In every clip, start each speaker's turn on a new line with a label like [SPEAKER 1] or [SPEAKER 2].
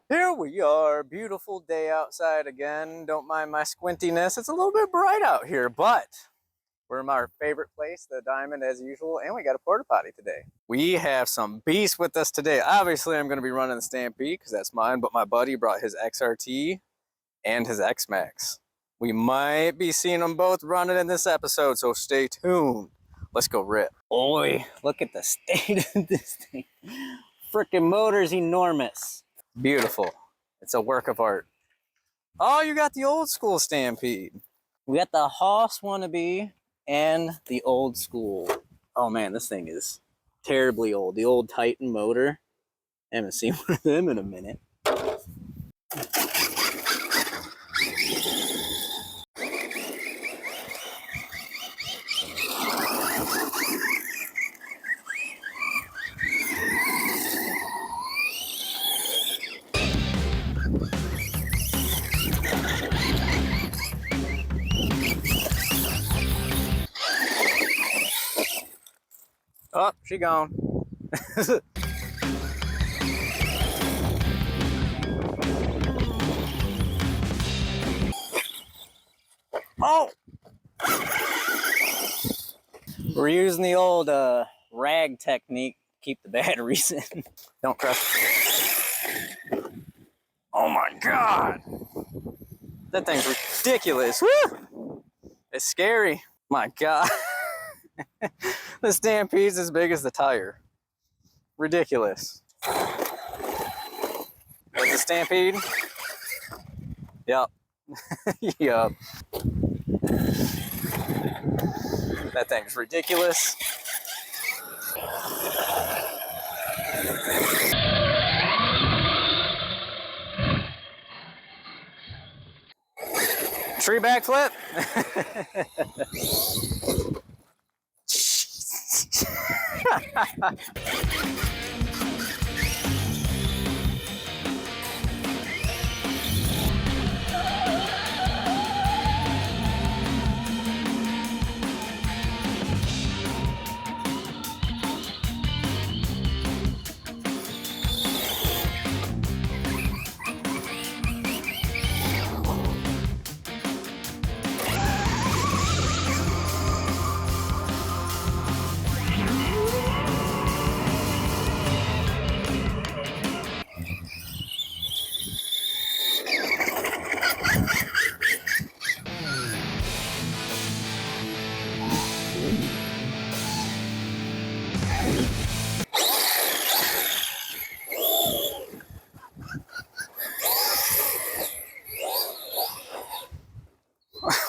[SPEAKER 1] Here we are, beautiful day outside again. Don't mind my squintiness. It's a little bit bright out here, but we're in our favorite place, the Diamond, as usual, and we got a porta potty today. We have some beasts with us today. Obviously, I'm going to be running the Stampede because that's mine, but my buddy brought his XRT and his X-Max. We might be seeing them both running in this episode, so stay tuned. Let's go rip. Oi, look at the state of this thing. Freaking motor's enormous. Beautiful. It's a work of art. Oh, you got the old school Stampede. We got the Hoss wannabe and the old school. Oh man, this thing is terribly old. The old Titan motor. I haven't seen one of them in a minute. Oh, she gone. Oh! We're using the old rag technique to keep the batteries in. Don't crush it. Oh my God! That thing's ridiculous. Woo! It's scary. My God. The Stampede's as big as the tire. Ridiculous. What's the Stampede? Yep. Yup. That thing's ridiculous. Tree backflip.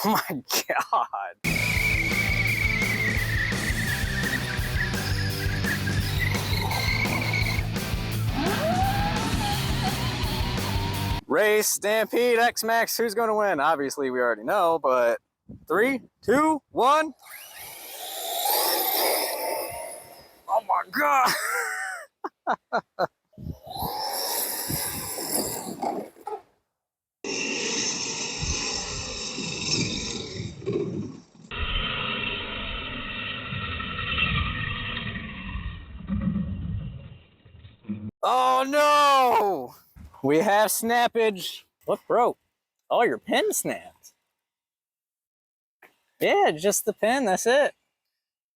[SPEAKER 1] Oh my God. Race, Stampede, X-Max, who's going to win? Obviously, we already know, but 3, 2, 1. Oh my God. Oh no! We have snappage. What broke? Oh, your pin snapped. Yeah, just the pin, that's it.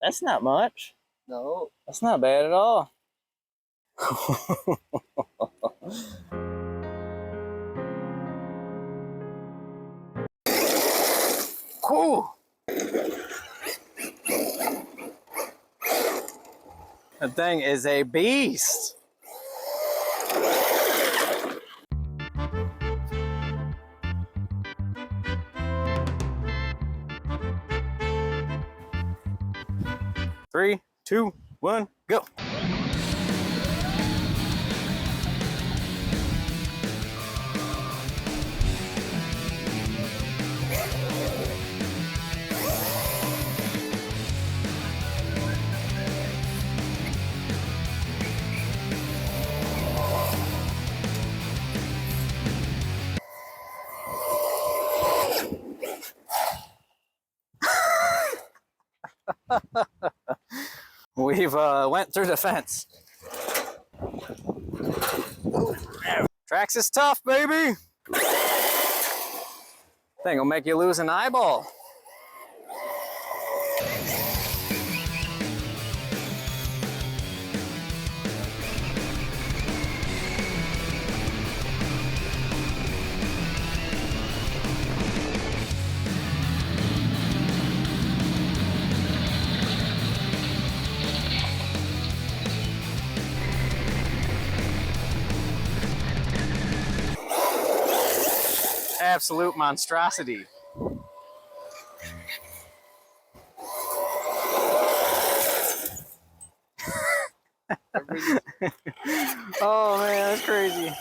[SPEAKER 1] That's not much.
[SPEAKER 2] No.
[SPEAKER 1] That's not bad at all. Cool. That thing is a beast. Three, 2, 1, go. We've went through the fence. Traxxas tough, baby. Thing will make you lose an eyeball. Absolute monstrosity. Oh man, that's crazy.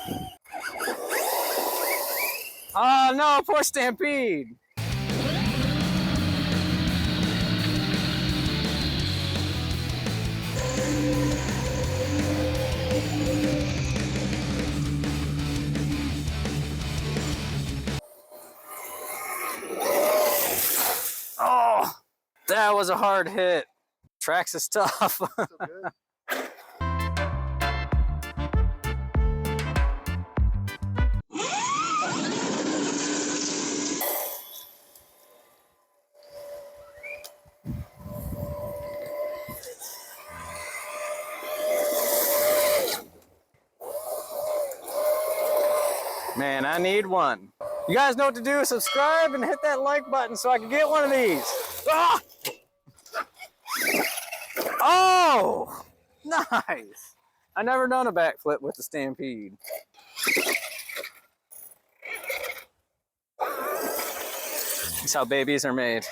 [SPEAKER 1] Oh no, poor Stampede. Oh, that was a hard hit. Traxxas tough. So good. Man, I need one. You guys know what to do. Subscribe and hit that like button so I can get one of these. Ah! Oh, nice. I never done a backflip with the Stampede. That's how babies are made.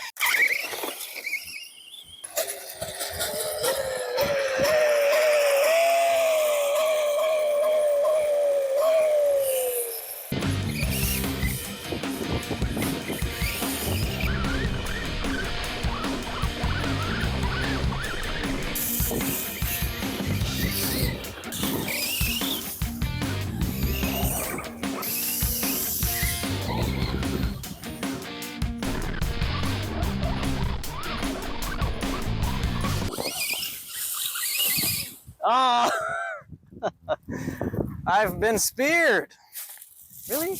[SPEAKER 1] Oh, I've been speared. Really?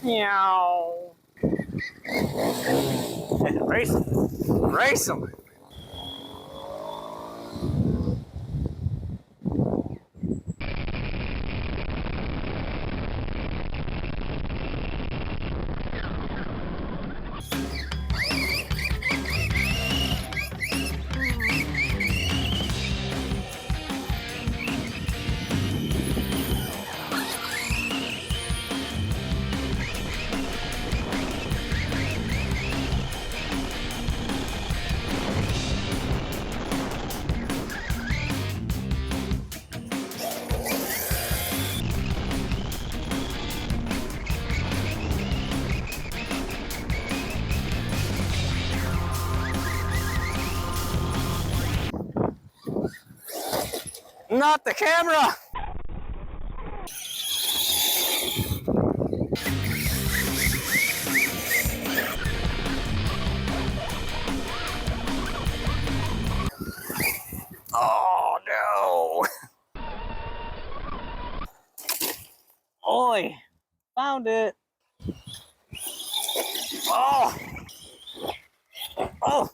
[SPEAKER 1] Meow. Race them. Race them. Not the camera! Oh no! Oi! Found it! Oh! Oh!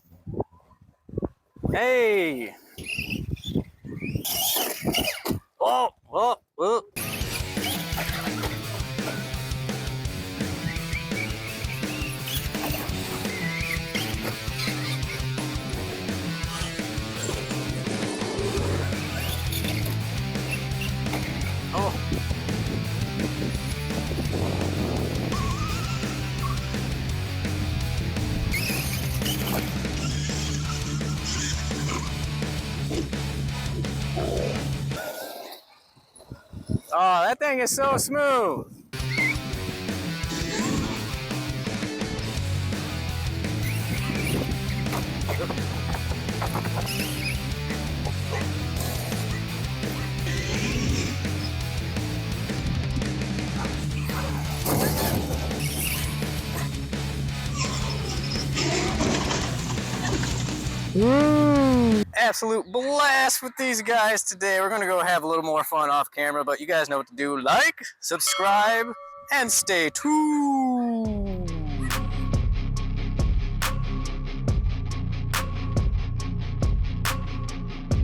[SPEAKER 1] Hey! Oh! Oh! Oh! Oh, that thing is so smooth. Absolute blast with these guys today. We're gonna go have a little more fun off camera, but you guys know what to do. Like, subscribe, and stay tuned.